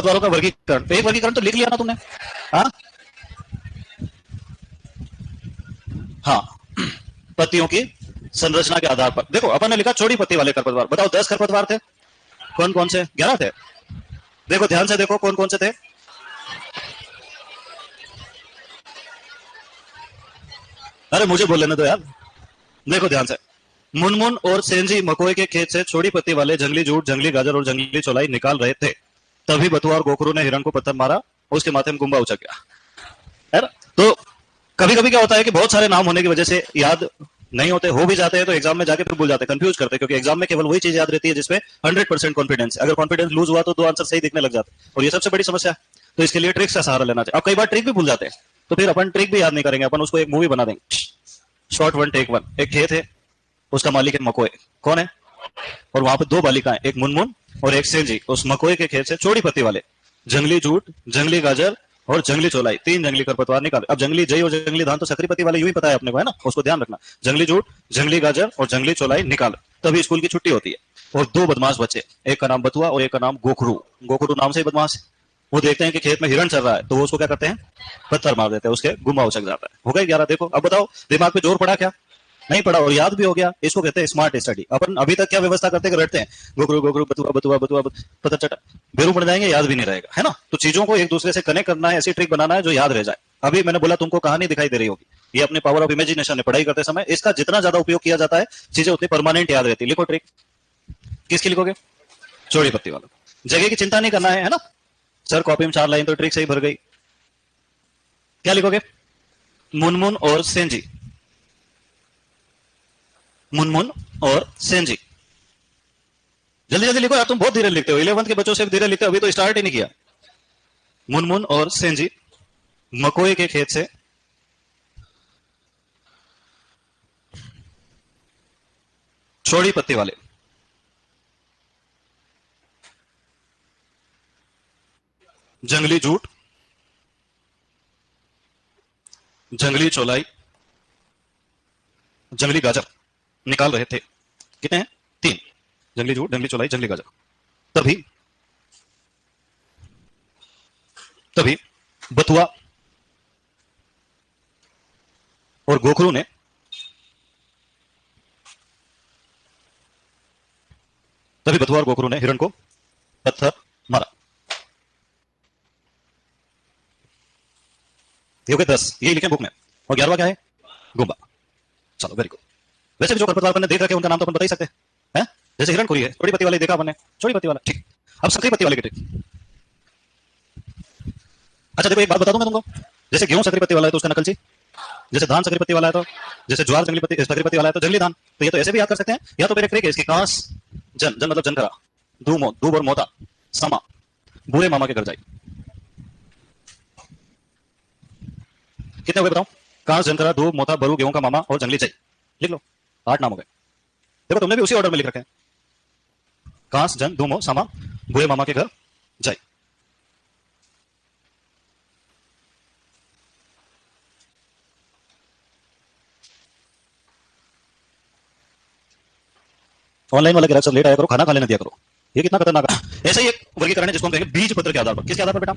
खरपतवारों का वर्गीकरण, तो एक वर्गीकरण तो लिख लिया ना तुमने। हाँ हाँ, पत्तियों की संरचना के आधार पर। देखो अपन ने लिखा छोटी पत्ती वाले खरपतवार, बताओ 10 खरपतवार थे, कौन कौन से? 11 थे। देखो ध्यान से देखो कौन कौन से थे। अरे मुझे बोल लेने दो यार। देखो ध्यान से, मुनमुन और सेंजी मकोई के खेत से छोटी पत्ती वाले जंगली जूट, जंगली गाजर और जंगली चौलाई निकाल रहे थे। तभी बथुआ और गोखरू ने हिरण को पत्थर मारा और उसके माथे में गुम्बा उछल गया, है ना? तो कभी कभी क्या होता है कि बहुत सारे नाम होने की वजह से याद नहीं होते, हो भी जाते हैं तो एग्जाम में जाके फिर भूल जाते हैं, कंफ्यूज करते हैं, क्योंकि एग्जाम में केवल वही चीज याद रहती है जिसपे 100% कॉन्फिडेंस है। अगर कॉन्फिडेंस लूज हुआ तो दो आंसर सही दिखने लग जाते हैं, और ये सबसे बड़ी समस्या है। तो इसके लिए ट्रिक्स का सहारा लेना चाहिए। अब कई बार ट्रिक भी भूल जाते हैं, तो फिर अपन ट्रिक भी याद नहीं करेंगे, अपन उसको एक मूवी बना देंगे, शॉर्ट वन टेक वन। एक खेत है, उसका मालिक है मकोए, कौन है? और वहां पे दो बालिकाएं, एक मुनमुन और एक सेंजी। उस मकोए के खेत से छोटी पत्ती वाले जंगली जूट, जंगली गाजर और जंगली चौलाई, 3 जंगली खरपतवार निकाले। अब जंगली जई और जंगली धान तो सकरी पत्ती वाले यूं ही पता है अपने को, है ना, उसको ध्यान रखना। जंगली जूट, जंगली गाजर और जंगली चौलाई निकाल, तभी स्कूल की छुट्टी होती है। और दो बदमाश बच्चे, एक का नाम बथुआ और एक का नाम गोखरू। गोखरू नाम से ही बदमाश है। वो देखते हैं कि खेत में हिरण चल रहा है, तो वो उसको क्या करते हैं, पत्थर मार देते हैं, उसके गुम्बा उछक जाता है। हो गए 11। देखो अब बताओ, दिमाग पे जोर पड़ा क्या? नहीं पड़ा, और याद भी हो गया। इसको कहते हैं स्मार्ट स्टडी। अपन अभी तक क्या व्यवस्था करते हैं, रटते हैं, गोगरू गोगरू बतुआ बतुआ बतुआ पता चटा, बेरू पड़ जाएंगे, याद भी नहीं रहेगा, है ना? तो चीजों को एक दूसरे से कनेक्ट करना है, ऐसी ट्रिक बनाना है जो याद रह जाए। अभी मैंने बोला तुमको कहानी दिखाई दे रही होगी, ये अपने पावर ऑफ इमेजिनेशन है। पढ़ाई करते समय इसका जितना ज्यादा उपयोग किया जाता है, चीजें उतनी परमानेंट याद रहती है। लिखो ट्रिक, किसकी लिखोगे? चौड़ी पत्ती वाला। जगह की चिंता नहीं करना है ना? सर कॉपी में 4 लाइन तो ट्रिक सही भर गई। क्या लिखोगे? मुनमुन और सेंजी, मुनमुन और सेंजी। जल्दी जल्दी लिखो यार, तुम बहुत धीरे लिखते हो, 11th के बच्चों से भी धीरे लिखते हो, अभी तो स्टार्ट ही नहीं किया। मुनमुन और सेंजी मकोई के खेत से छोटी पत्ती वाले जंगली जूट, जंगली चौलाई, जंगली गाजर निकाल रहे थे। कितने हैं? 3। जंगली जूट, जंगली चौलाई, जंगली गाजर। तभी तभी बथुआ और गोखरू ने तभी बथुआ और गोखरू ने हिरण को पत्थर मारा। ये हो गए 10, ये लिखे बुक में। और 11वां क्या है? गुम्बा। चलो वेरी गुड। वैसे भी जो खरपतवार अपन ने देख रखे उनका नाम तो अपन बता ही सकते हैं। जैसे हिरण खोरी है, छोटी पत्ती वाले देखा अपन ने, छोटी पत्ती वाला, ठीक। अब सकरी पत्ती वाले की ट्रिक। अच्छा देखो एक बात बता दूं मैं तुमको, जैसे गेहूं सकरी पत्ती वाला है तो उसका नकलची, जैसे धान सकरी पत्ती वाला है तो, जैसे ज्वार जंगली पत्ती सकरी पत्ती वाला है तो जंगली धान। तो ये तो ऐसे भी याद कर सकते हैं, या तो फिर एक ट्रिक है इसकी, कांस जन, जन मतलब जनकरा, दूब और मोता, समा बूढ़े मामा के घर जाई। कितने हो गए बताओ? कांस, जनकरा, दूब, मोता, बरू, गेहूं का मामा और जंगली जई। लिख लो, 8 नाम हो गए। देखो तुमने भी उसी ऑर्डर में लिख रखे हैं, कांस, जन, दूमो, सामा, बूढ़े मामा के घर जाई। ऑनलाइन वाला ग्राहक सब लेट आया करो, खाना खा लेने दिया करो, ये कितना खतरनाक है। ऐसे ही एक वर्गीकरण है जिसको हम कहेंगे बीज पत्र के आधार पर। किसके आधार पर बेटा?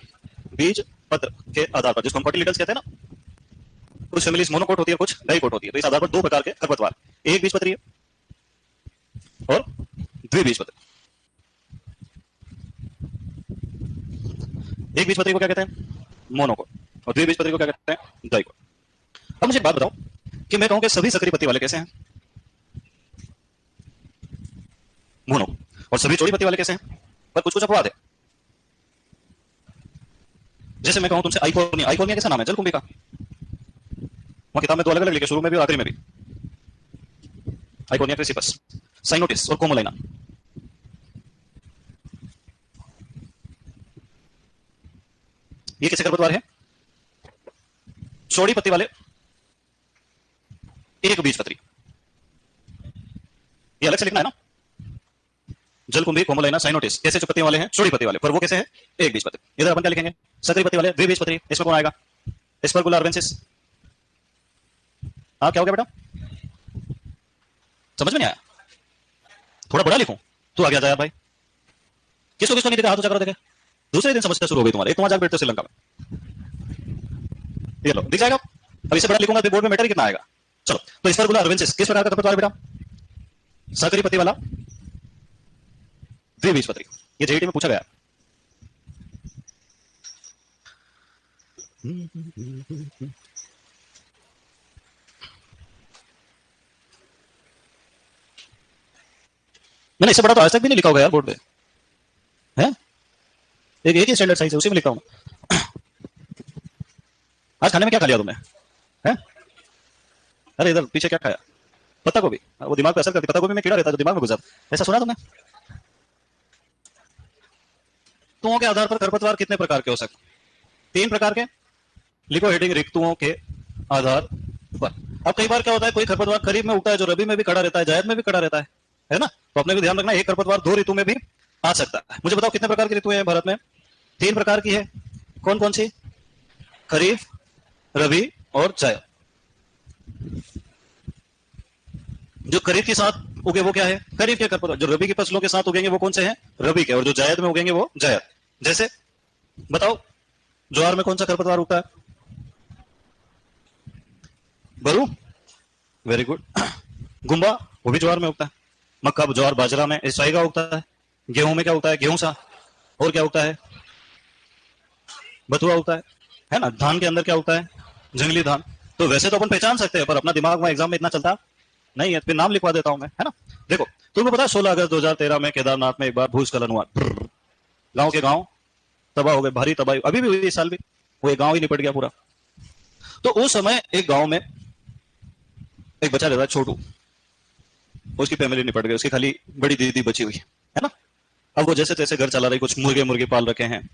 बीज पत्र के आधार पर, जिसको हम कॉटिलिडन्स कहते हैं ना। कुछ फैमिलीज मोनोकोट होती है, कुछ डाइकोट होती है। तो इस आधार पर 2 प्रकार के खरपतवार, एक बीजपत्री और द्विबीजपत्री। एक बीजपत्री को क्या कहते हैं? मोनोकोट। और द्विबीजपत्री को क्या कहते हैं? डाइकोट। अब मुझे एक बात बताओ कि मैं कहूं कि सभी सकरी पत्ती वाले कैसे हैं? मोनो। और सभी चौड़ी पत्ती वाले कैसे हैं? पर कुछ कुछ अपवाद है। जैसे मैं कहूं तुमसे आइकोनिया, आइकोनिया कैसा नाम है? जलकुंभी का। वहां किताब में 2 अलग अलग लिखे, शुरू में भी और आखिरी में भी। आइकोनिया क्रिसिपस, साइनोटिस और कोमोलाइना। ये कैसे खरपतवार है? चौड़ी पत्ती वाले, एक बीजपत्री। ये अलग से लिखना है ना। जलकुंभी, कोमोलाइना, साइनोटिस, कैसे जो पत्तियों वाले हैं? चौड़ी पत्ती वाले। पर वो कैसे हैं? एक बीजपत्री। इधर अपन क्या लिखेंगे? सकरी पत्ती वाले, द्विबीजपत्री। इसमें कौन आएगा? एस्परगुला अर्बेंसिस। हाँ क्या हो गया बेटा? समझ में नहीं आया? थोड़ा बड़ा लिखूं? तू आ गया था यार भाई। किसको किसको नहीं देखा? हाथ ऊंचा करो देखे। दूसरे दिन समस्या शुरू हो गई तुम्हारे, एक तुम जाकर बैठते हो श्रीलंका में, ये लो दिख जाएगा। अब इसे बड़ा लिखूंगा तो बोर्ड में मैटर कितना आएगा। चलो तो इस पर बोला अरविंसिस किस प्रकार का खरपतवार बेटा? सकरी पत्ती वाला द्विबीजपत्री। ये जेईटी में पूछा गया। मैंने इससे बड़ा तो आज तक भी नहीं लिखा होगा यार बोर्ड पे, है एक ही स्टैंडर्ड साइज है, उसी में लिखा हूं। आज खाने में क्या खा लिया तुमने? है अरे इधर पीछे क्या खाया? पत्ता गोभी। वो दिमाग पे असर करती, पत्ता गोभी में कीड़ा रहता है जो दिमाग में घुसा, ऐसा सुना तुमने? ऋतुओं के आधार पर खरपतवार कितने प्रकार के हो सकते? 3 प्रकार के। लिखो हेडिंग ऋतुओं के आधार पर। अब कई बार क्या होता है, कोई खरपतवार खरीफ में उगता है जो रबी में भी खड़ा रहता है, जायद में भी खड़ा रहता है ना? तो अपने को ध्यान रखना एक खरपतवार 2 ऋतु में भी आ सकता है। मुझे बताओ कितने प्रकार की ऋतुएं हैं भारत में? 3 प्रकार की है। कौन कौन सी? खरीफ, रबी और जायद। जो खरीफ के साथ उगे वो क्या है? खरीफ के खरपतवार। जो रबी की फसलों के साथ उगेंगे वो कौन से हैं? रबी के। और जो जायद में उगेंगे वो जायद। जैसे बताओ ज्वार में कौन सा खरपतवार उगता है? बरू, वेरी गुड। गुम्बा, वो भी ज्वार में उगता है। मक्का, ज्वार, बाजरा में स्ट्राई का उगता है। गेहूं में क्या उगता है? गेहूं सा। और क्या उगता है? बथुआ उगता है ना? धान के अंदर क्या उगता है? जंगली धान। तो वैसे तो अपन पहचान सकते हैं पर अपना दिमाग में एग्जाम में इतना चलता नहीं है, फिर नाम लिखवा देता हूं मैं, है ना? देखो तुमको पता है 16 अगस्त 2013 में केदारनाथ में एक बार भूस्खलन हुआ। गांव के गांव तबाह हो गए, भारी तबाही अभी भी हुई, इस साल भी वो एक गांव ही निपट गया पूरा। तो उस समय एक गांव में एक बच्चा रहता है छोटू, उसकी फैमिली निपट गई, उसकी खाली बड़ी दीदी बची हुई है ना? अब वो जैसे तैसे घर चला रही, कुछ मुर्गे मुर्गे पाल रखे हैं,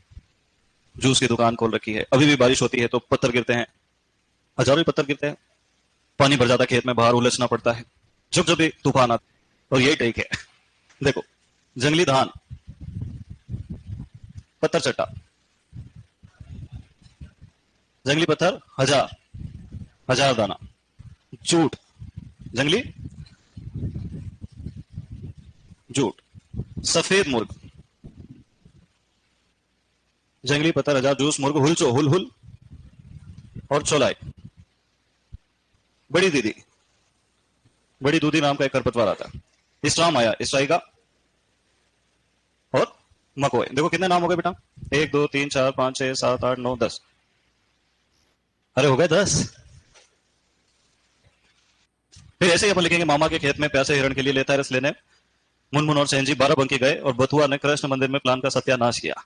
जूस की दुकान खोल रखी है। अभी भी बारिश होती है तो पत्थर गिरते हैं, हजारों पत्थर गिरते हैं, पानी भर जाता है खेत में, बाहर उलझना पड़ता है, जब जब भी तूफान आता। और यही ठीक है। देखो जंगली धान, पत्थर चट्टा, जंगली पत्थर, हजार दाना, जूट, जंगली जूट, सफेद मुर्ग, जंगली पत्थर, हजार, जूस, मुर्ग, हुलचो, हुल हुल और चौलाई। बड़ी दीदी, बड़ी दूधी नाम का एक खरपतवार आता है। इस्लाम आया, इसराई का, और मकोए। देखो कितने नाम हो गए बेटा? 1 2 3 4 5 6 7 8 9 10। अरे हो गए 10। फिर ऐसे ही अपन लिखेंगे मामा के खेत में प्यासे हिरण के लिए लेता है रस लेने मुनमुन और सेंजी 12 गए और बथुआ ने कृष्ण मंदिर में प्लान का सत्यानाश किया।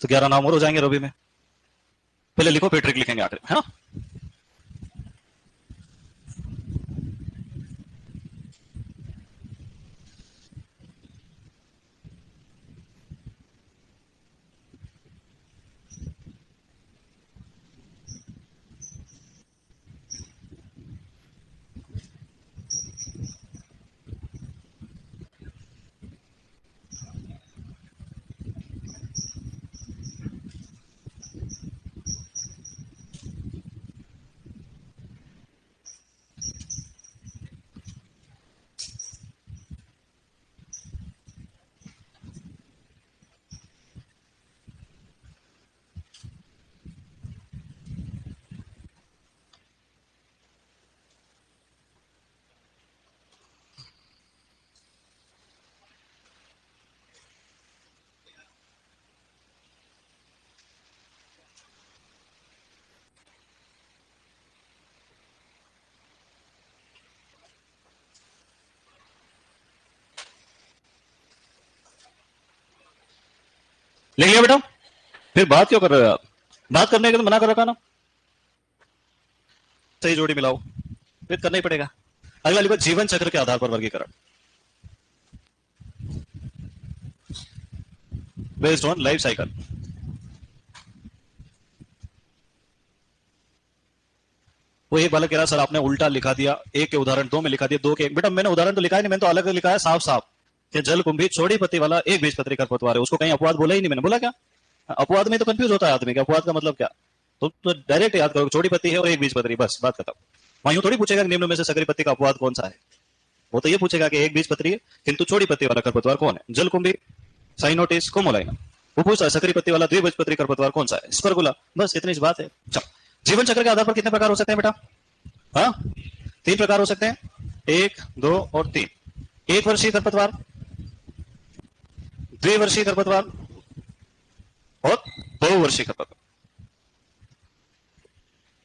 तो 11 नाम और हो जाएंगे रवि में। पहले लिखो फिर ट्रिक लिखेंगे आखिर, है ना? लिख लिया बेटा? फिर बात क्यों कर रहे हो आप? बात करने के तो मना कर रखा ना। सही जोड़ी मिलाओ, फिर करना ही पड़ेगा। अगला लिखो जीवन चक्र के आधार पर वर्गीकरण, बेस्ड ऑन लाइफ साइकिल। वो एक बालक कह रहा सर आपने उल्टा लिखा दिया, एक के उदाहरण 2 में लिखा दिया, 2 के 1। बेटा मैंने उदाहरण तो लिखा है नहीं, मैंने तो अलग लिखा है साफ साफ कि जल कुंभी छोटी पत्ती वाला एक बीजपत्री खरपतवार है। उसको कहीं अपवाद बोला ही नहीं मैंने। बोला क्या? अपवाद में तो कंफ्यूज होता है आदमी कि अपवाद का मतलब क्या। तो डायरेक्ट याद करो छोटी पत्ती है और एक बीजपत्री, बस बात खत्म। वहां यूं थोड़ी पूछेगा कि निम्न में से सकरी पत्ती का अपवाद कौन सा है। वो तो ये पूछेगा कि एक बीजपत्री है किंतु छोटी पत्ती वाला खरपतवार कौन है? जल कुंभी, साइनोटिस, कोमोलाइना। वो पूछता है सकरी पत्ती वाला द्विबीजपत्री खरपतवार कौन सा है, स्पर्गुला। बस इतनी सी बात है। चलो, जीवन चक्र के आधार पर कितने प्रकार हो सकते हैं बेटा? हाँ, 3 प्रकार हो सकते हैं, 1, 2 और 3। 1 वर्षीय खरपतवार, द्विवर्षीय खरपतवार और 2 वर्षीय खरपतवार।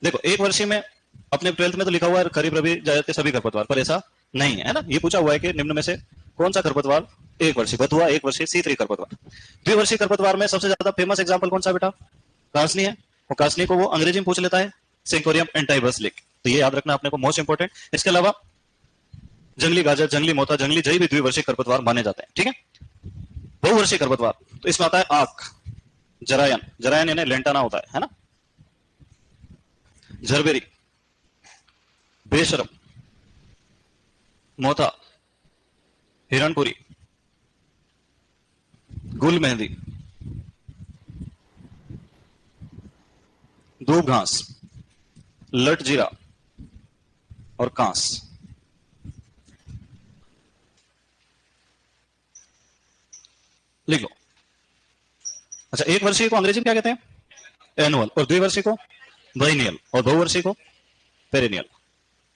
देखो, 1 वर्षीय में अपने 12th में तो लिखा हुआ है खरीफ रबी जायद के सभी खरपतवार, पर ऐसा नहीं है ना। ये पूछा हुआ है कि निम्न में से कौन सा खरपतवार 1 वर्षीय, बथुआ 1 वर्षीय, C3 खरपतवार। द्विवर्षीय खरपतवार में सबसे ज्यादा फेमस एग्जाम्पल कौन सा बेटा? कासनी है। और कासनी को वो अंग्रेजी में पूछ लेता है सिंकोरियम एंटाइबस, तो ये याद रखना अपने को, मोस्ट इंपोर्टेंट। इसके अलावा जंगली गाजर, जंगली मोथा, जंगली जई भी द्विवर्षीय खरपतवार माने जाते हैं। ठीक है, बहुवर्षीय खरपतवार तो इसमें आता है आक, जरायन, जरायन यानी लेंटाना होता है ना, झरबेरी, बेशरम, मोथा, हिरणपुरी, गुल मेहंदी, दूब घास, लट जीरा और कांस। लिख लो। अच्छा, 1 वर्षीय को अंग्रेजी में क्या कहते हैं? एनुअल। और द्विवर्षीय को बाइनियल। और बहुवर्षीय को पेरिनियल।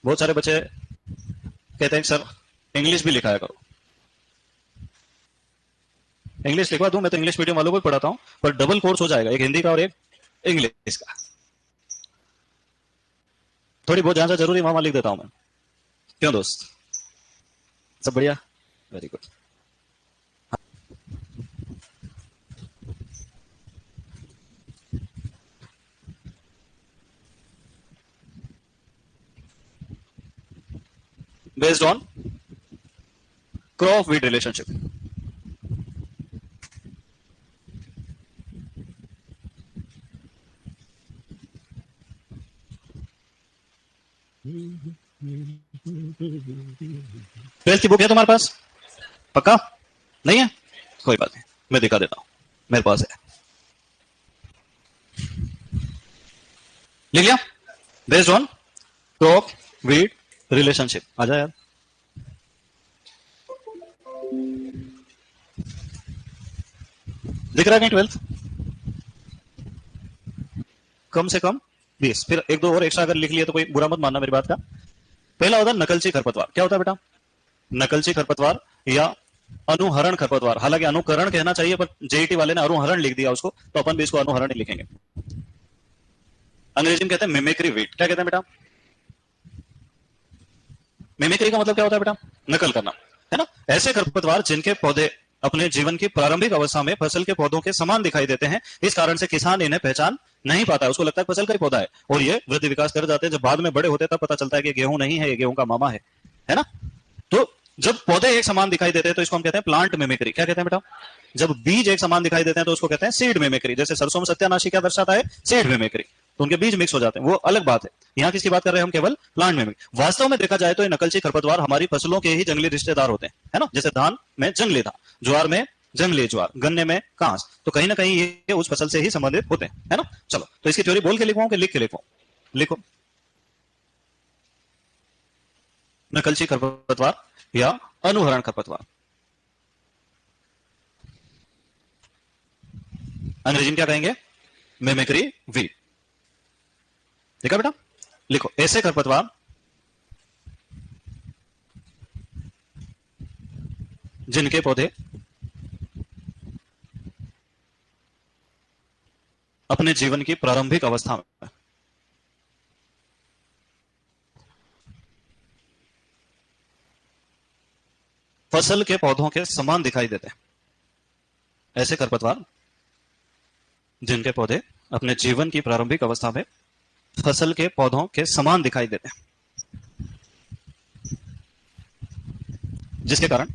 बहुत सारे बच्चे कहते हैं सर इंग्लिश भी लिखाया करो। इंग्लिश लिखवा दूं, मैं तो इंग्लिश मीडियम वालों को भी पढ़ाता हूं, पर डबल कोर्स हो जाएगा, एक हिंदी का और एक इंग्लिश का। थोड़ी बहुत जान जरूरी वहां लिख देता हूं मैं। क्यों दोस्त, सब बढ़िया? Very good. Based on crop weed relationship. Twelfth की बुक है तुम्हारे पास? पक्का नहीं है? कोई बात नहीं, मैं दिखा देता हूं, मेरे पास है। लिख लिया? Based on crop weed relationship. आ जाए यार। दिख रहा है कहीं 12th? कम से कम 20, फिर 1-2 और एक्स्ट्रा अगर लिख लिया तो कोई बुरा मत मानना मेरी बात का। पहला होता है नकलची खरपतवार। क्या होता है बेटा? नकलची खरपतवार या अनुहरण खरपतवार। हालांकि अनुकरण कहना चाहिए, पर जेईटी वाले ने अनुहरण लिख दिया उसको, तो अपन भी इसको अनुहरण ही लिखेंगे। अंग्रेजी में कहते हैं मिमिक्री वीट। क्या कहते हैं बेटा? मिमिक्री का मतलब क्या होता है बेटा? नकल करना, है ना। ऐसे खरपतवार जिनके पौधे अपने जीवन की प्रारंभिक अवस्था में फसल के पौधों के समान दिखाई देते हैं, इस कारण से किसान इन्हें पहचान नहीं पाता है। उसको लगता है फसल का ही पौधा है, और ये वृद्धि विकास कर जाते हैं। जब बाद में बड़े होते हैं तब पता चलता है कि गेहूं नहीं है, ये गेहूं का मामा है ना। तो जब पौधे एक समान दिखाई देते हैं तो इसको हम कहते हैं प्लांट मिमिक्री। क्या कहते हैं बेटा? जब बीज एक समान दिखाई देते हैं तो उसको कहते हैं सीड मिमिक्री। जैसे सरसों में सत्यानाशी क्या दर्शाता है? Seed mimicry. तो उनके बीज मिक्स हो जाते हैं, वो अलग बात है। यहाँ किसकी बात कर रहे हैं हम? केवल प्लांट मिमिक्री। वास्तव में देखा जाए तो ये नकलची खरपतवार हमारी फसलों के ही जंगली रिश्तेदार होते हैं, है ना। जैसे धान में जंगली धान, ज्वार में जंगली ज्वार, गन्ने में कांस, तो कहीं ना कहीं ये उस फसल से ही संबंधित होते हैं, है ना। चलो, तो इसकी थ्योरी बोल के लिखवाऊं कि लिख के लिखवाऊं? लिखो। नकलची खरपतवार या अनुहरण खरपतवार। अंग्रेजी में क्या कहेंगे? Mimicry weed. देखा बेटा? लिखो, ऐसे खरपतवार जिनके पौधे अपने जीवन की प्रारंभिक अवस्था में फसल के पौधों के समान दिखाई देते हैं। ऐसे खरपतवार जिनके पौधे अपने जीवन की प्रारंभिक अवस्था में फसल के पौधों के समान दिखाई देते हैं, जिसके कारण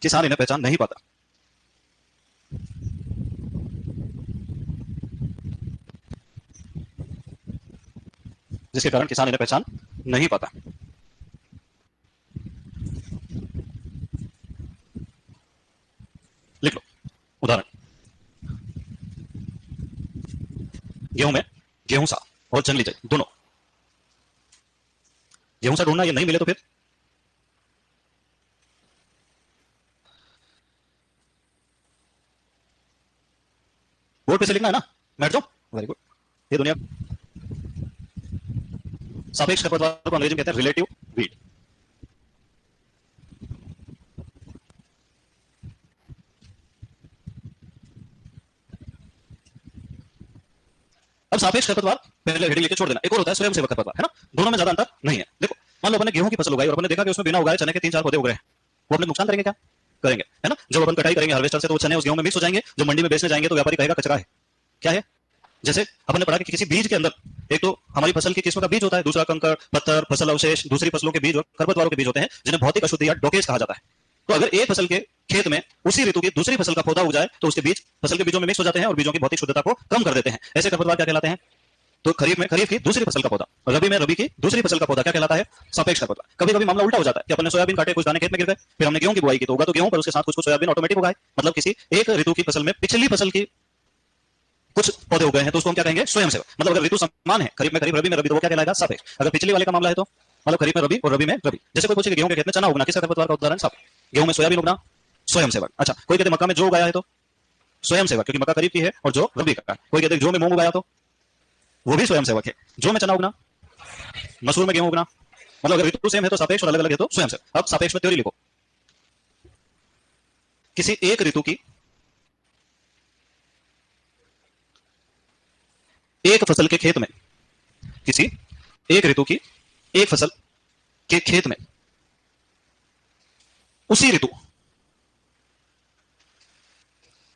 किसान इन्हें पहचान नहीं पाता। जिसके कारण किसान इन्हें पहचान नहीं पाता। लिख लो उदाहरण। गेहूं में गेहूंसा और जंगली जई दोनों। गेहूंसा ढूंढना, ये नहीं मिले तो फिर बोर्ड पे से लिखना है ना, बैठ जाओ, वेरी गुड। ये दुनिया सापेक्ष खरपतवार को अंग्रेजी में कहते हैं रिलेटिव वीड। अब सापेक्ष खरपतवार पहले हेडिंग लेके छोड़ देना। एक और होता है स्वयंसेवक खरपतवार, है ना, दोनों में ज्यादा अंतर नहीं है। देखो मान लो अपन ने गेहूं की फसल उगाई और अपन ने देखा कि उसमें बिना उगाए चने के 3-4 पौधे उग रहे हैं, वो अपने नुकसान करेंगे क्या? करेंगे, है ना। जब अपन कटाई करेंगे हार्वेस्टर से तो वो चने उस गेहूं में मिक्स हो जाएंगे, जब मंडी में बेचने जाएंगे तो व्यापारी कहेगा कचरा है। क्या है? जैसे अपन ने पढ़ा कि किसी बीज के अंदर एक तो हमारी फसल की किस्म का बीज होता है, दूसरा कंकड़ पत्थर फसल अवशेष दूसरी फसलों के बीज और खरपतवारों के बीज होते हैं जिन्हें भौतिक अशुद्धि या डोकेज कहा जाता है। तो अगर एक फसल के खेत में उसी ऋतु की दूसरी फसल का पौधा उग जाए तो उसके बीज फसल के बीजों में मिक्स हो जाते हैं और बीजों की भौतिक शुद्धता को कम कर देते हैं। ऐसे खरपतवार क्या कहलाते हैं? तो खरीफ में खरीफ की दूसरी फसल का पौधा और रबी में रबी की दूसरी फसल का पौधा क्या कहलाता है? सापेक्ष खरपतवार। कभी कभी मामला उल्टा हो जाता है कि अपने सोयाबीन काटे, कुछ दाने खेत में गिर गए, फिर हमने गेहूं की बुआई की तो उगा तो गेहूं, पर उसके साथ कुछ सोयाबीन ऑटोमेटिक उगाए, मतलब किसी एक ऋतु की फसल में पिछली फसल की कुछ पौधे उग गए हैं, तो उसको हम क्या कहेंगे? स्वयंसेवक। मतलब अगर ऋतु समान है, खरीफ में खरीफ रबी में रबी, तो वो क्या कहलाएगा? सापेक्ष। अगर पिछली वाले का मामला है तो मतलब खरीफ में रबी और रबी में रबी। जैसे कोई पूछे कि गेहूं के खेत में चना उगना किस खरपतवार का उदाहरण? सापेक्ष। गेहूं में सोयाबीन उगना स्वयंसेवक। अच्छा, कोई कहते मक्का में जो उगाया है तो स्वयंसेवक, क्योंकि मक्का खरीफ की है और जो रबी का है। कोई कहते जो में मूंग उगाया तो वो भी स्वयंसेवक है। जो में चना उगना, मसूर में गेहूं उगना, मतलब अगर ऋतु सेम है तो सापेक्ष और अलग अलग है तो स्वयंसेवक। अब सापेक्ष में थ्योरी लिखो। किसी एक ऋतु की एक फसल के खेत में, किसी एक ऋतु की एक फसल के खेत में उसी ऋतु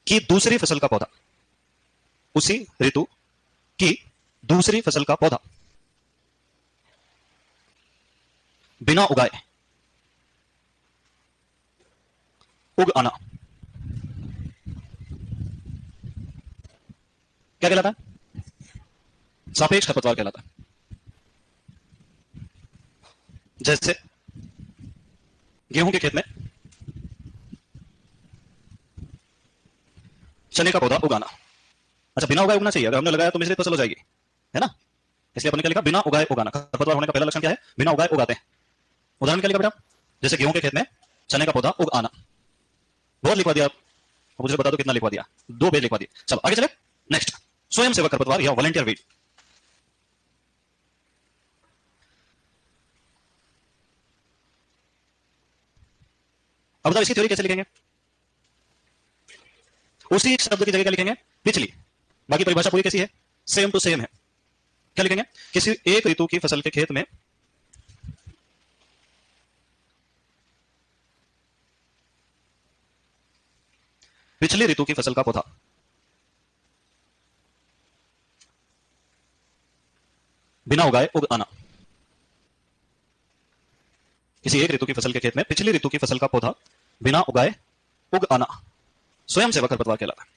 की दूसरी फसल का पौधा, उसी ऋतु की दूसरी फसल का पौधा बिना उगाए उग आना क्या कहलाता है? सापेक्ष खरपतवार कहलाता है। जैसे गेहूं के खेत में चने का पौधा उगाना। अच्छा, बिना उगाए उगना चाहिए, अगर हमने लगाया तो मिश्रित फसल हो जाएगी, है ना। इसलिए अपन ने क्या लिखा? बिना उगाए उगाना। खरपतवार होने का पहला लक्षण क्या है? बिना उगाए उगाते हैं। उदाहरण क्या लिखा बेटा? जैसे गेहूं के खेत में चने का पौधा उग आना। बहुत लिखवा दिया आप, मुझे बता दो कितना लिखवा दिया? 2 पेज लिखवा दिए। चलो आगे चले। नेक्स्ट, स्वयंसेवक खरपतवार या वॉलंटियर वीड। अब बताओ इसकी थ्योरी कैसे लिखेंगे? उसी शब्द की जगह क्या लिखेंगे? पिछली। बाकी परिभाषा पूरी कैसी है? सेम टू सेम है। क्या लिखेंगे? किसी एक ऋतु की फसल के खेत में पिछली ऋतु की फसल का पौधा बिना उगाए उग आना। किसी एक ऋतु की फसल के खेत में पिछली ऋतु की फसल का पौधा बिना उगाए उग आना स्वयंसेवक खरपतवार कहलाता है।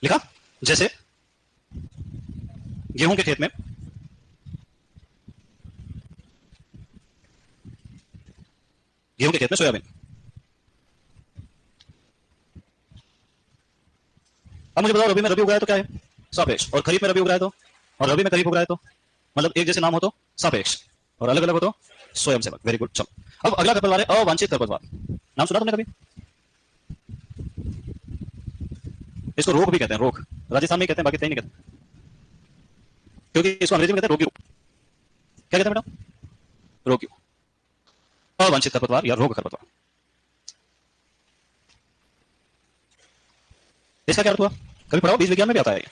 लिखा? जैसे गेहूं के खेत में सोयाबीन। अब मुझे बताओ, रबी में रबी उगाया तो क्या है? सापेक्ष। और खरीफ में रबी उगाया तो, और रबी में खरीफ उगाया तो, मतलब एक जैसे नाम हो तो सापेक्ष और अलग अलग हो तो स्वयंसेवक। Very good. चलो अब अगला खरपतवार है अवांछित खरपतवार। नाम सुना तुमने कभी? इसको रोग भी कहते हैं, रोग। राजस्थान में कहते हैं, बाकी कहीं नहीं कहते, क्योंकि इसको अंग्रेजी में कहते हैं रोग्यू। क्या कहते हैं बेटा? रोग्यू। अवांछित खरपतवार या रोग खरपतवार। इसका क्या अर्थ हुआ? कभी पढ़ाओ, बीज विज्ञान में भी आता है ये।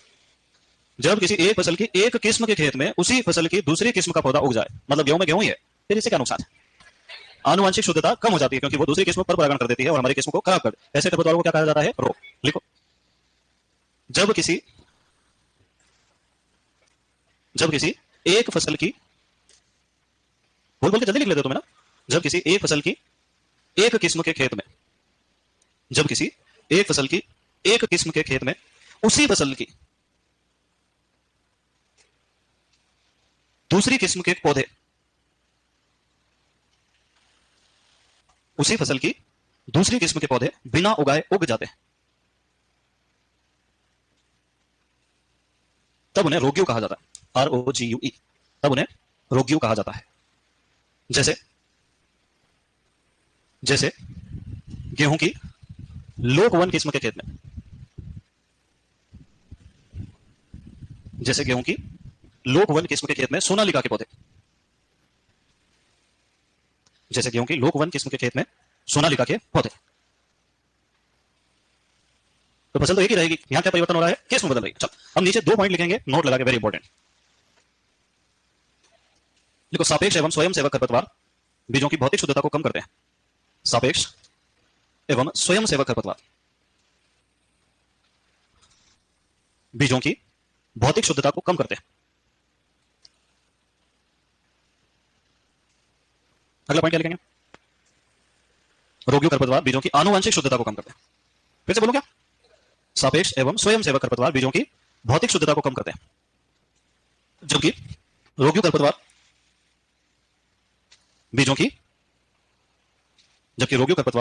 जब किसी एक फसल की एक किस्म के खेत में उसी फसल की दूसरी किस्म का पौधा उग जाए, मतलब गेहूं में गेहूं ही है, फिर इससे क्या नुकसान है? आनुवंशिक शुद्धता कम हो जाती है क्योंकि वो दूसरी किस्म पर परागण कर देती है और हमारी किस्म को खराब कर देती है। ऐसे खरपतवारों को क्या कहा जाता है? रोग। लिखो। जब किसी एक फसल की, बोल बोल के जल्दी लिख लेते हो तुम ना। जब किसी एक फसल की एक किस्म के खेत में, जब किसी एक फसल की एक किस्म के खेत में उसी फसल की दूसरी किस्म के पौधे, उसी फसल की दूसरी किस्म के पौधे बिना उगाए उग जाते हैं, तब उन्हें रोग्यू कहा जाता है। ROGUE। तब उन्हें रोग्यू कहा जाता है। जैसे जैसे गेहूं की लोक वन किस्म के खेत में, जैसे गेहूं की लोक वन किस्म के खेत में सोनालिका के पौधे, जैसे गेहूं की लोक वन किस्म के खेत में सोनालिका के पौधे। तो फसल तो एक ही रहेगी, यहां क्या परिवर्तन हो रहा है, किस्म बदल रही है। चल अब नीचे 2 पॉइंट लिखेंगे नोट लगा के, वेरी इंपॉर्टेंट। देखो, सापेक्ष एवं स्वयंसेवक खरपतवार बीजों की भौतिक शुद्धता को कम करते हैं। सापेक्ष एवं स्वयंसेवक खरपतवार बीजों की भौतिक शुद्धता को कम करते हैं। अगला पॉइंट क्या लिखेंगे, रोगियों खरपतवार बीजों की आनुवंशिक शुद्धता को कम करते हैं। फिर से बोलो क्या, सापेक्ष एवं स्वयंसेवक खरपतवार बीजों की भौतिक शुद्धता को कम करते हैं, जबकि रोगियों खरपतवार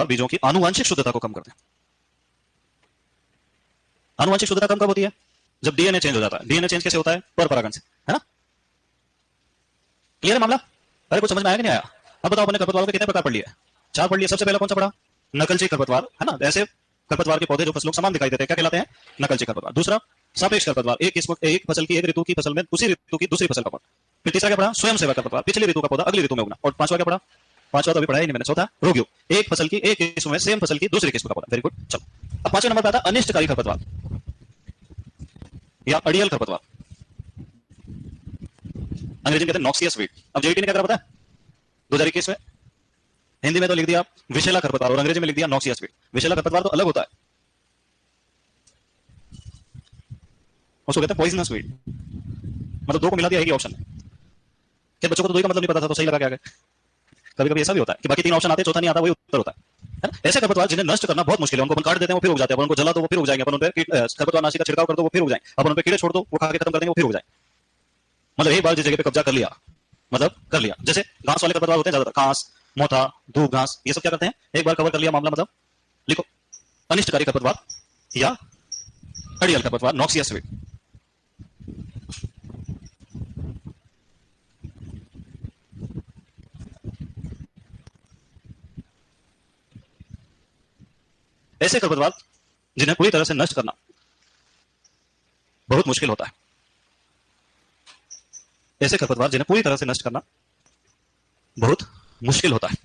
बीजों की आनुवंशिक शुद्धता को कम करते हैं। आनुवंशिक शुद्धता कम कब होती है, जब डीएनए चेंज हो जाता है। डीएनए चेंज कैसे होता है, पर परागण से, है ना। क्लियर है मामला, अरे कुछ समझ में आया कि नहीं आया। अब बताओ, अपने खरपतवारों के कितने प्रकार पढ़ लिए, 4 पढ़ लिए। सबसे पहला कौन सा पढ़ा, नकलची खरपतवार, है ना। ऐसे खरपतवार के पौधे जो फसलों समान दिखाई देते हैं, क्या कहलाते हैं, नकलची खरपतवार। दूसरा सापेक्ष खरपतवार, एक फसल की एक ऋतु की फसल में उसी ऋतु की दूसरी फसल का पौधा। फिर तीसरा क्या पढ़ा, स्वयंसेवक खरपतवार, पिछली ऋतु का पौधा अगली ऋतु में उगना। और पांचवा क्या पढ़ा, पांचवा तो अभी पढ़ा ही नहीं मैंने। चौथा रोगियों, एक फसल की एक किस्म में सेम फसल की दूसरी किस्म का पौधा। Very good. चलो अब 5वें नंबर पर आता है अनिष्टकारी खरपतवार या अड़ियल खरपतवार, अंग्रेजी में कहते हैं नॉक्सियस वीड। अब जेईटी ने क्या करा पता है, 2021 में हिंदी में तो लिख दिया विषैला खरपतवार और अंग्रेजी में लिख दिया नॉक्सियस वीड। विषैला खरपतवार तो अलग होता है, उसको कहते हैं पॉइजनस वीड। मतलब 2 को मिला दिया एक ही ऑप्शन में। क्या बच्चों को तो 2 का मतलब नहीं पता था, तो सही लगा क्या। कभी कभी ऐसा भी होता है कि बाकी 3 ऑप्शन आते हैं, चौथा नहीं आता, वही उत्तर होता है। ऐसे खरपतवार जिन्हें नष्ट करना बहुत मुश्किल है, उनको अपन काट देते हैं वो फिर उग जाते हैं, अपन उनको जला दो वो फिर उग जाएंगे, अपन उन पे खरपतवार नाशी का छिड़काव कर दो वो फिर उग जाएंगे, अपन उन पे कीड़े छोड़ दो वो खा के खत्म कर देंगे वो फिर उग जाएंगे। मतलब एक बार जिस जगह पे कब्जा कर लिया, मतलब कर लिया। जैसे घास वाले खरपतवार होते हैं ज्यादातर, घास, मोथा, दूब घास, ये सब क्या करते हैं, एक बार कवर कर लिया मामला, मतलब लिखो अनिष्टकारी खरपतवार या अड़ियल खरपतवार, नॉक्सियस वीड। ऐसे खरपतवार जिन्हें पूरी तरह से नष्ट करना बहुत मुश्किल होता है, ऐसे खरपतवार जिन्हें पूरी तरह से नष्ट करना बहुत मुश्किल होता है।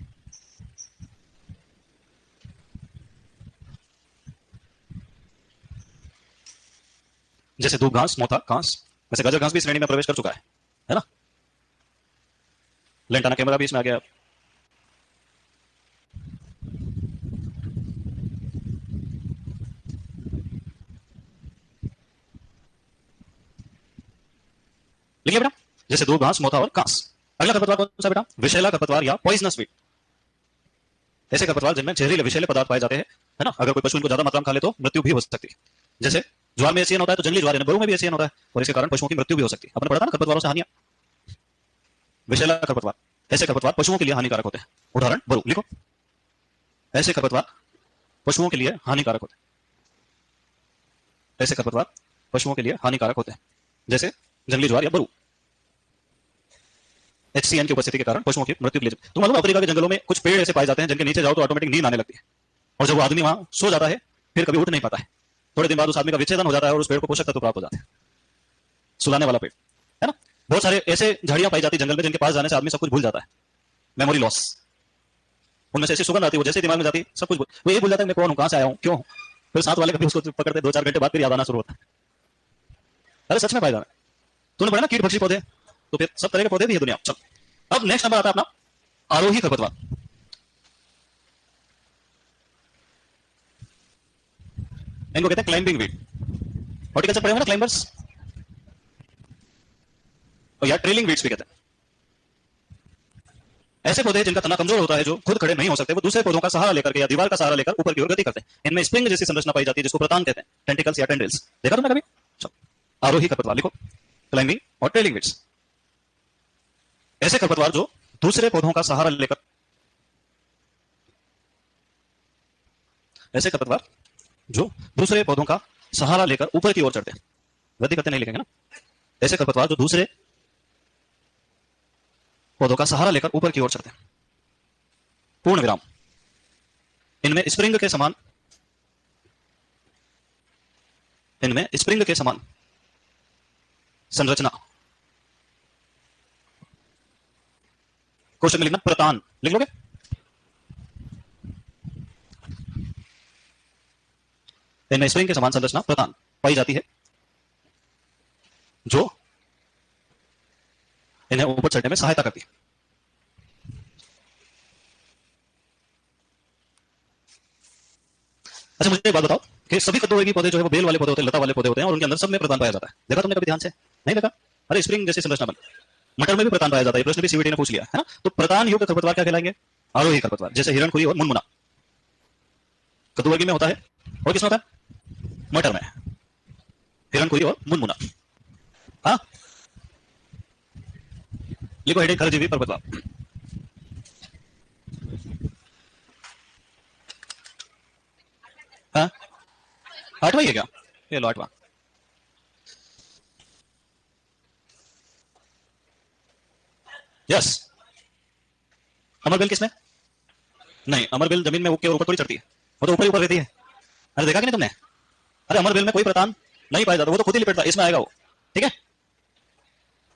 जैसे दूब घास, मोथा घास, वैसे गाजर घास भी श्रेणी में प्रवेश कर चुका है ना। लेंटाना कैमरा भी इसमें आ गया। लिखिए बेटा, जैसे दूब घास, मोथा और घास। अगला खरपतवार कौन सा बेटा, विषैला खरपतवार या पॉइजनस वीड। ऐसे खरपतवार जिनमें जहरीले विषैले पदार्थ पाए जाते हैं, है ना। अगर कोई पशु इनको ज्यादा मात्रा में खा ले तो मृत्यु भी हो सकती है। जैसे ज्वार में एसियन होता है तो जंगली ज्वार में भी एसियन होता है, और इसके कारण पशुओं की मृत्यु भी हो सकती है। आपने पढ़ा था ना खरपतवारों से हानियां। विषैला खरपतवार, ऐसे खरपतवार पशुओं के लिए हानिकारक होते हैं। उदाहरण बरू, लिखो ऐसे खरपतवार पशुओं के लिए हानिकारक होते हैं। ऐसे खरपतवार पशुओं के लिए हानिकारक होते हैं, जैसे जंगली ज्वार या बरू। HCN की उपस्थिति के कारण पशुओं की मृत्यु के लिए। तुम मालूम अफ्रीका के जंगलों में कुछ पेड़ ऐसे पाए जाते हैं जिनके नीचे जाओ तो ऑटोमेटिक नींद आने लगती है, और जब वो आदमी वहां सो जाता है फिर कभी उठ नहीं पाता है। थोड़े दिन बाद उस आदमी का विच्छेदन हो जाता है और उस पेड़ को पोषक तत्व प्राप्त हो जाते हैं। सुलाने वाला पेड़, है ना। बहुत सारे ऐसे झाड़ियां पाई जाती है जंगल में जिनके पास जाने से आदमी सब कुछ भूल जाता है, मेमोरी लॉस। उनमें से ऐसी सुगंध आती है, वो जैसे दिमाग में जाती है सब कुछ वो ये भूल जाता है मैं कौन हूं, कहां से आया हूं, क्यों। फिर साथ वाले कभी उसको पकड़ते 2-4 घंटे बाद फिर याद आना शुरू होता है। अरे सच में पाए जाना। तूने पढ़ा ना कीट भक्षी पौधे, तो फिर सब तरह के पौधे भी है दुनिया। चल अब नेक्स्ट नंबर आता है अपना आरोही खरपतवार। इनको कहते हैं क्लाइंबिंग वीड। हॉर्टिकल्चर पढ़े होंगे ना, क्लाइंबर्स, और यार ट्रेलिंग वीड्स भी कहते हैं। ऐसे पौधे जिनका तना कमजोर होता है, जो खुद खड़े नहीं हो सकते, वो दूसरे पौधों का सहारा लेकर के या दीवार का सहारा लेकर ऊपर की ओर गति करते हैं। इनमें स्प्रिंग जैसी संरचना पाई जाती है जिसको प्रतान कहते हैं, टेंटिकल्स या टेंड्रिल्स। देखा तुमने कभी। आरोही खरपतवार लिखो, क्लाइंबिंग और ट्रेलिंग वीड्स। ऐसे खरपतवार जो दूसरे पौधों का सहारा लेकर, ऐसे खरपतवार जो दूसरे पौधों का सहारा लेकर ऊपर की ओर चढ़ते हैं, वृद्धि करते नहीं लिखेंगे ना। ऐसे खरपतवार जो दूसरे पौधों का सहारा लेकर ऊपर की ओर चढ़ते हैं, पूर्ण विराम। इनमें स्प्रिंग के समान संरचना, क्वेश्चन में लिखना प्रतान, लिख लोगे। इनमें स्प्रिंग के समान संरचना प्रतान पाई जाती है जो इन्हें ऊपर चढ़ने में सहायता करती है। अच्छा मुझे एक बात बताओ कि सभी कद्दूवर्गीय पौधे जो है वो बेल वाले पौधे होते हैं, लता वाले पौधे होते हैं, और उनके अंदर सब में प्रतान पाया जाता है। देखा तुमने कभी ध्यान से? नहीं देखा? अरे स्प्रिंग जैसी संरचना बन, मटर में भी प्रतान पाया जाता है, प्रश्न भी सीवीटी ने पूछ लिया है ना। तो प्रतान युक्त खरपतवार क्या कहलाएंगे? आरोही खरपतवार, जैसे हिरणखुरी और मुनमुना कद्दूवर्गीय में होता है। और किसमें होता है? मटर में, हिरणखुरी और मुनमुना। हाँ लिखो हेडेक खरजीवी खरपतवार। हाँ 8वां ही है क्या? ये लो 8वां। यस। अमरबेल किसमें? नहीं, अमरबेल जमीन में उग के ऊपर थोड़ी चढ़ती है, वो तो ऊपर ही ऊपर रहती है। अरे देखा कि नहीं तुमने? अरे अमरबेल में कोई प्रतान नहीं पाया जाता, वो तो खुद ही लिपटता है, इसमें आएगा वो। ठीक है,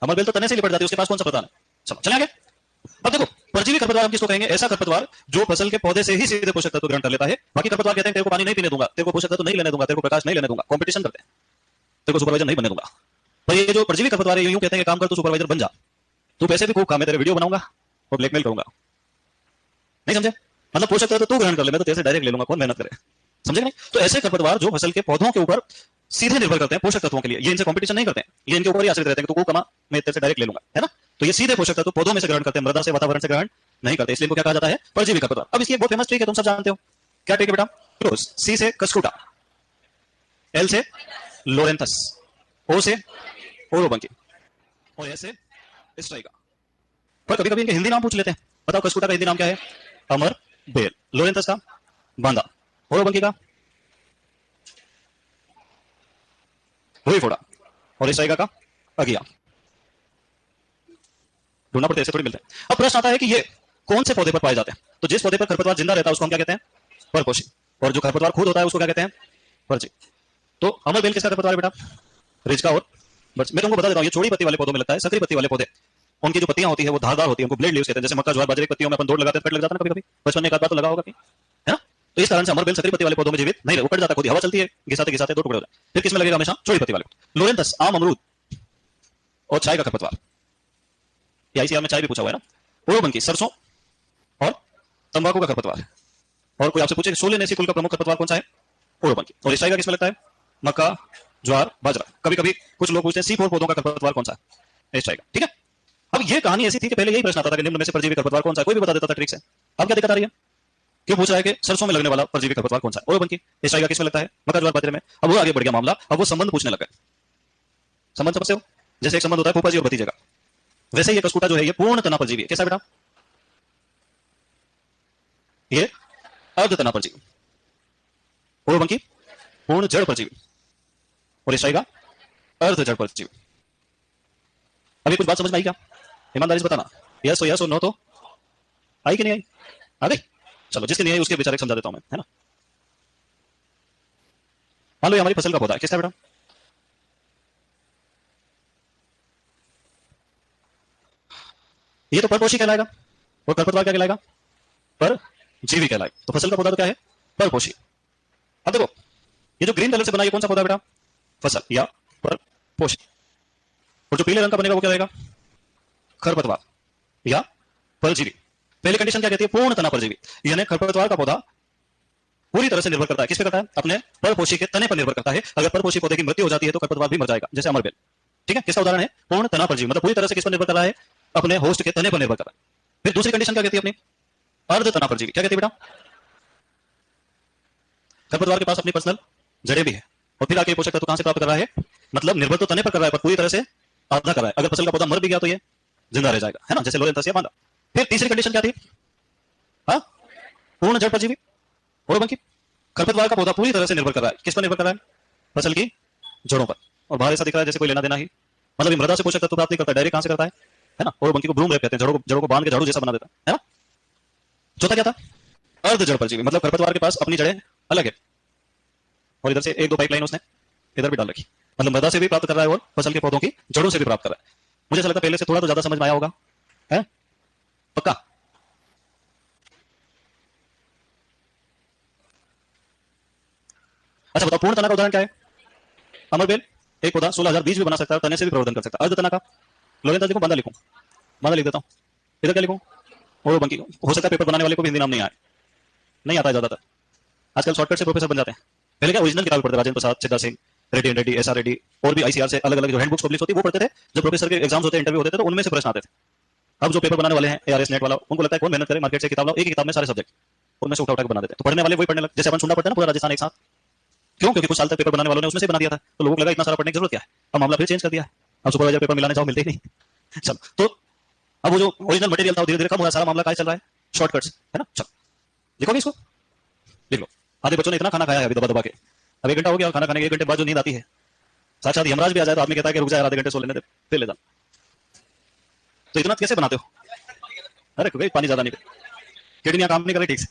अमरबेल तो तने से लिपट जाती है, उसके पास कौन सा प्रतान है? चलो चले आगे। अब देखो परजीवी खरपतवार हम किसको कहेंगे? ऐसा खरपतवार जो फसल के पौधे से ही सीधे पोषक तत्व ग्रहण कर लेता है। बाकी खरपतवार कहते हैं तेरे को पानी नहीं पीने दूंगा, तेरे को पोषक तत्व नहीं लेने दूंगा, तेरे को प्रकाश नहीं लेने दूंगा, कंपटीशन करते हैं, तेरे को सुपरवाइजर नहीं बनने दूंगा। पर ये जो परजीवी खरपतवार है यूं कहते हैं कि काम कर, तू सुपरवाइजर बन जा, तू पैसे भी खूब खा, मैं तेरे वीडियो बनाऊंगा और ब्लैकमेल करूंगा। नहीं समझे? मतलब पोषक तत्व तो तू ग्रहण कर ले, मैं तो तेरे से डायरेक्ट ले लूंगा, कौन मेहनत करे। समझे नहीं? तो ऐसे खरपतवार जो फसल के पौधों के ऊपर सीधे निर्भर करते हैं पोषक तत्वों के लिए, ये इनसे कंपटीशन नहीं करते हैं, ये इनके ऊपर ही आश्रित रहते हैं कि तू को कमा, मैं तेरे से डायरेक्ट ले लूंगा, है ना। तो ये सीधे पोषक तत्व पौधों में से ग्रहण करते हैं, मृदा से वातावरण से ग्रहण नहीं करते, इसलिए इनको क्या कहा जाता है? परजीवी खरपतवार। अब इसकी एक बहुत फेमस ट्रिक है, तुम सब जानते हो। क्या ट्रिक है बेटा? क्लोज। सी से कस्कुटा, एल से लोरेंथस, ओ से ओरोबंकी, और ए से स्ट्राइका। पर कभी कभी इनके हिंदी नाम पूछ लेते हैं। बताओ कस्कुटा का हिंदी नाम क्या है? अमर बेल। लोरेंथस का बांदा। ओरोबंकी का रुई फोड़ा। और स्ट्राइका का अगिया। ढूंढना पड़ता है, ऐसे थोड़ी मिलते हैं। अब प्रश्न आता है कि ये कौन से पौधे पर पाए जाते हैं? तो जिस पौधे पर खरपतवार जिंदा रहता है उसको हम क्या कहते हैं? परपोषी। और जो खरपतवार खुद होता है उसको क्या कहते हैं? परजीवी। तो अमर बेल किसका खरपतवार है बेटा? रिजका और बर्च। मैं तुमको बता देता हूं, ये चौड़ी पत्ती वाले पौधों में लगता है। सकरी पत्ती वाले पौधे, उनकी जो पत्तियां होती है वो धारदार होती है, उनको ब्लेड लीव्स कहते हैं। जैसे मक्का ज्वार बाजरे की पत्तियों में अपन दौड़ लगाते हैं, कट लग जाता है ना कभी कभी, बचपन में एक आध बार तो लगा होगा कहीं, है ना। तो इस कारण से अमर बेल सकरी पत्ती वाले पौधों में जीवित नहीं रहे, वो कट जाता है, खुद हवा चलती है, घिसाते घिसाते दो टुकड़े हो जाते हैं। फिर किसमें लगेगा? हमेशा चौड़ी पत्ती वाले। लोरेंथस आम, अमरूद और चाय का खरपतवार, आईसीआर में चाय भी पूछा हुआ है ना। ओरोबंकी सरसों और तंबाकू का खरपतवार। और कोई आपसे पूछे शोले नेसी कुल का प्रमुख खरपतवार कौन सा है? ओरोबंकी। और स्ट्राइका किसमें लगता है? मक्का, ज्वार, बाजरा। कभी कभी कुछ लोग पूछते हैं C4 पौधों का खरपतवार कौन सा है? स्ट्राइका। ठीक है। अब ये कहानी ऐसी थी कि पहले यही प्रश्न आता था कि निम्न में से परजीवी खरपतवार कौन सा है, कोई भी बता देता था ट्रिक से। अब क्या दिक्कत आ रही है? क्यों पूछ रहा है कि सरसों में लगने वाला परजीवी खरपतवार कौन सा है? ओरोबंकी। स्ट्राइका किसमें लगता है? मक्का, ज्वार, बाजरे में। अब वो आगे बढ़ गया मामला, अब वो संबंध पूछने लगा। संबंध समझते हो? जैसे एक संबंध होता है फूफा जी और भतीजे का, वैसे ये कस्कुटा जो है ये पूर्ण तना परजीवी है। कैसा बेटा? ये अर्ध तना परजीवी। ओरोबंकी पूर्ण जड़ परजीवी और स्ट्राइका अर्ध जड़ परजीवी। अभी कुछ बात समझ में आई क्या? ईमानदारी से बताना, यस हो नो तो आई कि नहीं आई? आ गई? चलो जिसकी नहीं आई उसके बेचारे समझा देता हूं मैं, है ना। मान लो ये हमारी फसल का पौधा है, किसका बेटा? ये तो परपोषी कहलाएगा और खरपतवार क्या कहलाएगा? परजीवी कहलाएगा। तो फसल का पौधा तो क्या है? परपोषी। अब देखो ये जो ग्रीन कलर से बना ये कौन सा पौधा बेटा? फसल या परपोषी। और जो पीले रंग का बनेगा वो क्या रहेगा? खरपतवार या परजीवी। पहली कंडीशन क्या कहती है? पूर्ण तना परजीवी। यानी खरपतवार का पौधा पूरी तरह से निर्भर करता है, किस पे करता है? अपने परपोषी के तने पर निर्भर करता है। अगर परपोषी पौधे की मृत्यु हो जाती है तो खरपतवार भी मर जाएगा, जैसे अमरबेल। ठीक है, किसका उदाहरण है? पूर्ण तना परजीवी, मतलब पूरी तरह से किस पर निर्भर कर रहा है? अपने होस्ट के तने पर निर्भर कर रहा है। फिर दूसरी कंडीशन क्या कहती है अपनी? अर्ध तना परजीवी। क्या कहती है बेटा? खरपतवार के पास अपनी पर्सनल जड़ें भी है और फिर आके पोषक तत्व कहां से प्राप्त कर रहा है? मतलब निर्भर तो तने पर कर रहा है पर पूरी तरह से आधा कर रहा है। अगर फसल का पौधा मर भी गया तो ये जिंदा रह जाएगा, है ना, जैसे लोरेंथस या बांदा। फिर तीसरी कंडीशन क्या थी? हाँ, पूर्ण जड़ परजीवी। ओरोबंकी। खरपतवार का पौधा पूरी तरह से निर्भर कर रहा है, किस पर निर्भर कर रहा है? फसल की जड़ों पर। और बाहर ऐसा दिख रहा है जैसे कोई लेना देना ही, मतलब मृदा से पोषक तत्व प्राप्त नहीं करता, डायरेक्ट कहां से करता है ना। ओरोबंकी को ब्रूम रैप कहते हैं, जड़ों को बांध के झाड़ू जैसा बना देता है ना। चौथा क्या था? अर्ध जड़ परजीवी मतलब खरपतवार के पास अपनी जड़ें अलग है और इधर से एक दो पाइपलाइन उसने इधर भी डाल रखी, मतलब मृदा से भी प्राप्त कर रहा है और फसल के पौधों की जड़ों से भी प्राप्त कर रहा है। मुझे ऐसा लगता है पहले से थोड़ा तो ज्यादा समझ में आया होगा, है पक्का? अच्छा बताओ, पूर्ण तना का उदाहरण क्या है? अमरबेल। एक पौधा 16,000 बीज भी बना सकता है, तने से भी प्रवर्धन कर सकता है। अर्ध तना का लोरेंथस लिखूं, बांदा लिखूं? बांदा लिख देता हूं। इधर क्या लिखूं? और बंकी। हो सकता है पेपर बनाने वाले को भी हिंदी नाम नहीं आए, नहीं आता है ज्यादातर। आजकल शॉर्टकट से प्रोफेसर बन जाते हैं। पहले क्या ओरिजिनल किताब पढ़ते, राजेंद्र प्रसाद, सिद्धा सिंह, रेड्डी एंड रेड्डी, एसआर रेड्डी और भी आईसीआर से अलग अलग जो हैंडबुक्स पब्लिश होती है वो पढ़ते थे। जब प्रोफेसर के एग्जाम्स होते, इंटरव्यू होते थे तो उनमें से प्रश्न आते थे। अब जो पेपर बनाने वाले हैं एआरएस नेट वाला, उनको लगता है कौन मेहनत करे, मार्केट से किताब लाओ, एक ही किताब में सारे सब्जेक्ट उनमें से उठा के बना देते। तो पढ़ने वाले वही पढ़ने लगे, जैसे अपन सुनना पड़ता है ना पूरा राजस्थान एक साथ। क्यों? क्योंकि कुछ साल तक पेपर बनाने वालों ने उसमें से बना दिया था, तो लोगों को लगा इतना सारा पढ़ने की जरूरत क्या है। अब मामला फिर चेंज कर दिया है। अब सुपरवाइजर पेपर मिलाने जाओ, मिलते ही नहीं। चल तो अब वो जो ओरिजिनल मटेरियल था धीरे धीरे कम हो रहा है। सारा मामला क्या चल रहा है? शॉर्टकट्स, है ना? चल लिखोगे इसको, लिख लो। आधे बच्चों ने इतना खाना खाया है अभी दबा दबा के, अब 1 घंटा हो गया, खाना खाने के 1 घंटे बाद जो नींद आती है, साक्षात यमराज भी आ जाए तो आदमी कहता है कि रुक जाए, आधे घंटे सो लेने दे, फिर ले जा। तो इतना कैसे बनाते हो? अरे क्योंकि पानी ज्यादा नहीं पे, किडनियां काम नहीं कर रही ठीक से।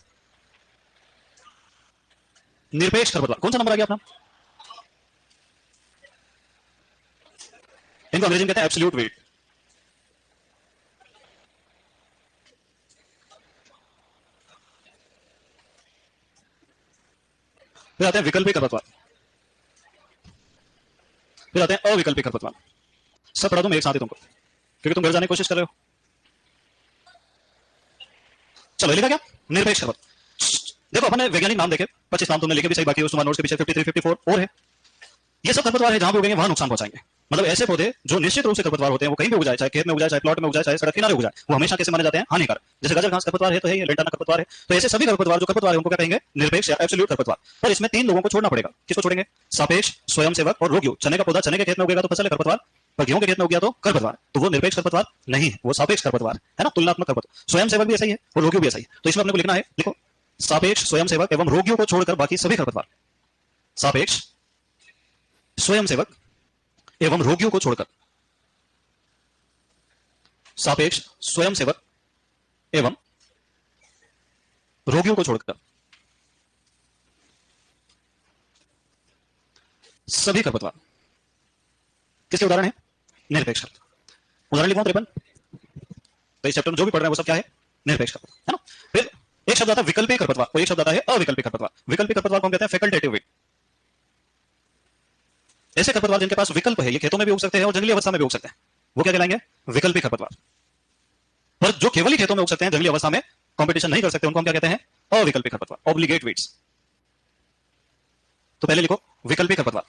निरपेक्ष खरपतवार, कौन सा नंबर आ गया अपना? इनको अंग्रेजी में कहते हैं एब्सोल्यूट वेट। फिर आते हैं विकल्पिक खरपतवार, फिर आते हैं अविकल्पिक खरपतवार। सब पढ़ा दूं मैं एक साथ ही तुमको, क्योंकि तुम घर जाने की कोशिश कर रहे हो। चलो लिखा क्या? निरपेक्ष खरपतवार। देखो अपने वैज्ञानिक नाम देखे, 25 नाम तुमने लिखे भी सही, बाकी तुम्हारे नोट्स के पीछे 53, 54 और है। ये सब खरपतवार है, जहां भी उगेंगे वहां नुकसान पहुंचाएंगे। मतलब ऐसे पौधे जो निश्चित रूप से खरपतवार होते हैं, वो कहीं भी उग जाए, चाहे खेत में उग जाए, चाहे प्लॉट में उग जाए, चाहे सड़क किनारे उग जाए, वो हमेशा कैसे माने जाते हैं? हानिकारक। जैसे गाजर घास खरपतवार है तो है, ये लेंटाना खरपतवार है। तो ऐसे सभी खरपतवार जो खरपतवार है उनको क्या कहेंगे? निरपेक्ष या एब्सोल्यूट खरपतवार। पर इसमें 3 लोगों को छोड़ना पड़ेगा। किसको छोड़ेंगे? सापेक्ष, स्वयंसेवक और रोगियों। चने का पौधा चने के खेत में उगेगा तो फसल है खरपतवार, पर गेहूं के खेत में उग गया तो खरपतवार। तो वो निरपेक्ष खरपतवार नहीं है, वो सापेक्ष खरपतवार है ना, तुलनात्मक खरपतवार। स्वयंसेवक भी ऐसा ही है और रोगियों भी ऐसा ही है। तो इसमें अपने को लिखना है, लिखो सापेक्ष, स्वयंसेवक एवं रोगियों को छोड़कर बाकी सभी खरपतवार। सापेक्ष, स्वयंसेवक एवं रोगियों को छोड़कर, सापेक्ष, स्वयंसेवक एवं रोगियों को छोड़कर सभी खरपतवार। किसके उदाहरण है? निरपेक्ष खरपतवार। उदाहरण लिखो 53। तो इस चैप्टर में जो भी पढ़ रहे हैं वो सब क्या है? निरपेक्ष खरपतवार, है ना। फिर एक शब्द आता है विकल्पिक खरपतवार और एक शब्द आता है अविकल्पिक खरपतवार। विकल्पिक खरपतवार को कहते हैं फैकल्टेटिव वेट। ऐसे खरपतवार जिनके पास विकल्प है, ये खेतों में भी उग सकते हैं और जंगली अवस्था में भी उग सकते हैं, वो क्या कहलाएंगे? विकल्पिक खरपतवार। पर जो केवल ही खेतों में उग सकते हैं, जंगली अवस्था में कंपटीशन नहीं कर सकते, उनको हम क्या कहते हैं? अविकल्पिक खरपतवार, ऑब्लिगेट वेट्स। तो पहले लिखो विकल्पिक खरपतवार।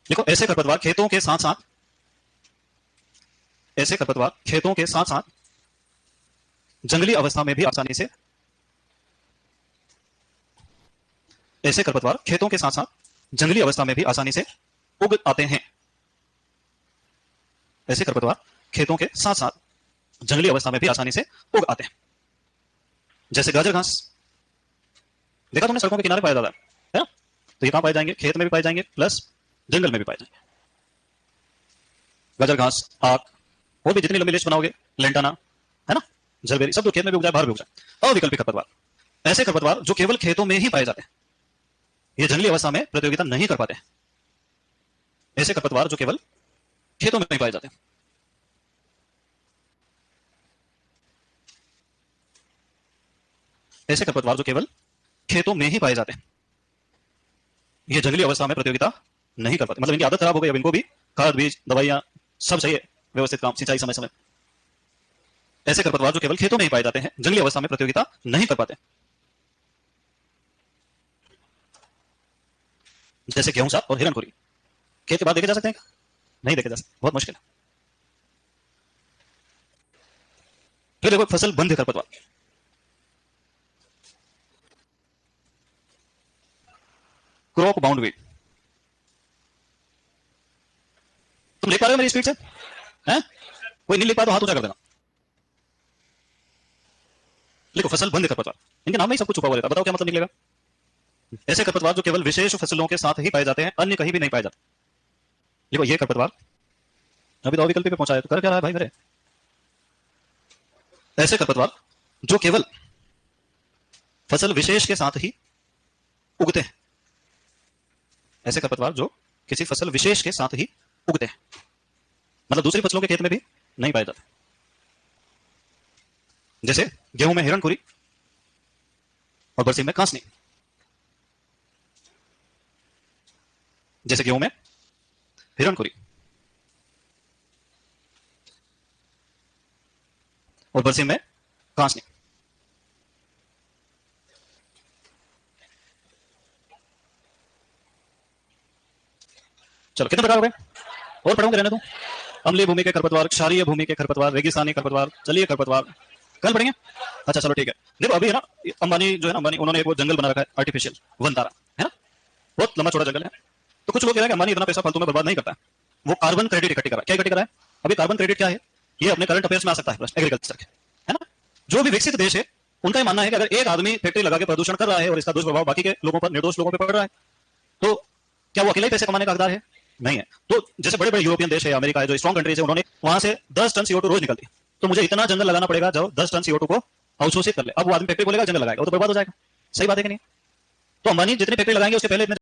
लिखो ऐसे खरपतवार खेतों के साथ साथ, ऐसे खरपतवार खेतों के साथ साथ जंगली अवस्था में भी आसानी से, ऐसे खरपतवार खेतों के साथ साथ जंगली अवस्था में भी आसानी से उग आते हैं। ऐसे खरपतवार खेतों के साथ साथ जंगली अवस्था में भी आसानी से उग आते हैं। जैसे गाजर घास, देखा तुमने सड़कों के किनारे पाया जाता है ना? तो ये कहां पाए जाएंगे? खेत में भी पाए जाएंगे प्लस जंगल में भी पाए जाएंगे। गाजर घास, आक, और भी जितनी लंबी लिस्ट बनाओगे, लेंटाना, है ना, जरबेरी, सब तो खेत में भी उग जाए, बाहर भी उग जाए। अविकल्पिक खरपतवार, ऐसे खरपतवार जो केवल खेतों में ही पाए जाते हैं, ये जंगली अवस्था में प्रतियोगिता नहीं कर पाते। ऐसे खरपतवार जो केवल खेतों में ही पाए जाते हैं, ऐसे खरपतवार जो केवल खेतों में ही पाए जाते हैं, ये जंगली अवस्था में प्रतियोगिता नहीं कर पाते। मतलब इनकी आदत खराब हो गई, अब इनको भी खाद, बीज, दवाइयां सब चाहिए, व्यवस्थित काम, सिंचाई समय समय। ऐसे खरपतवार जो केवल खेतों में ही पाए जाते हैं, जंगली अवस्था में प्रतियोगिता नहीं कर पाते। जैसे गेहूं साफ और हिरणखुरी खेत के बाद देखे जा सकते हैं? नहीं देखे जा सकते, बहुत मुश्किल है। फिर देखो फसल बंध खरपतवार। Crop bound weed. तुम लिख पा रहे हो मेरी स्पीड से? हैं? कोई नहीं लिख पाया तो हाथ ऊंचा कर देना। लिखो फसल बंध खरपतवार। इनके नाम में ही सब कुछ छुपा हुआ रहता है, बताओ क्या मतलब निकलेगा? ऐसे खरपतवार जो केवल विशेष फसलों के साथ ही पाए जाते हैं, अन्य कहीं भी नहीं पाए जाते। देखो ये खरपतवार अभी तो अविकल्पिक पे पहुंचा है, तो कर क्या रहा है भाई मेरे? ऐसे खरपतवार जो केवल फसल विशेष के साथ ही उगते हैं। ऐसे खरपतवार जो किसी फसल विशेष के साथ ही उगते हैं, मतलब दूसरी फसलों के खेत में भी नहीं पाए जाते। जैसे गेहूं में हिरणखुरी और बरसीम में कांसनी। जैसे गेहूं में हिरणखुरी और बरसीम में कांसनी। चलो कितने प्रकार हो गए और पढ़ोगे, रहने दो। अम्लीय भूमि के खरपतवार, क्षारीय भूमि के खरपतवार, रेगिस्तानी खरपतवार, जलीय खरपतवार, कल पढ़ेंगे। अच्छा चलो ठीक है। देखो अभी है ना अंबानी जो है ना, अंबानी उन्होंने एक वो जंगल बना रखा है आर्टिफिशियल, वनतारा है ना, बहुत लंबा चौड़ा जंगल है। तो कुछ लोग कह रहे हैं कि अंबानी इतना पैसा फालतू में बर्बाद नहीं करता है, वो कार्बन क्रेडिट इकट्ठी कर रहा है। क्या इकट्ठी कर रहा है? अभी कार्बन क्रेडिट क्या है, ये अपने करंट अफेयर्स में आ सकता है एग्रीकल्चर के, है ना। जो भी विकसित देश है उनका मानना है कि अगर एक आदमी फैक्ट्री लगा के प्रदूषण कर रहा है और इसका दुष्प्रभाव बाकी के लोगों पर, निर्दोष लोगों पर पड़ रहा है, तो क्या वो अकेले ही पैसे कमाने का हकदार है? नहीं है। तो जैसे बड़े बड़े यूरोपियन देश है, अमेरिका है, जो स्ट्रॉन्ग कंट्रीज है, उन्होंने वहां से 10 टन CO2 रोज निकलती है। तो मुझे इतना जंगल लगाना पड़ेगा जो 10 टन CO2 को अवशोषित कर ले। अब वो आदमी फैक्ट्री बोलेगा जंगल लगाएगा, वो तो बर्बाद हो जाएगा। सही बात है कि नहीं? तो अंबानी जितनी फैक्ट्री लगाएंगे उसके पहले इतने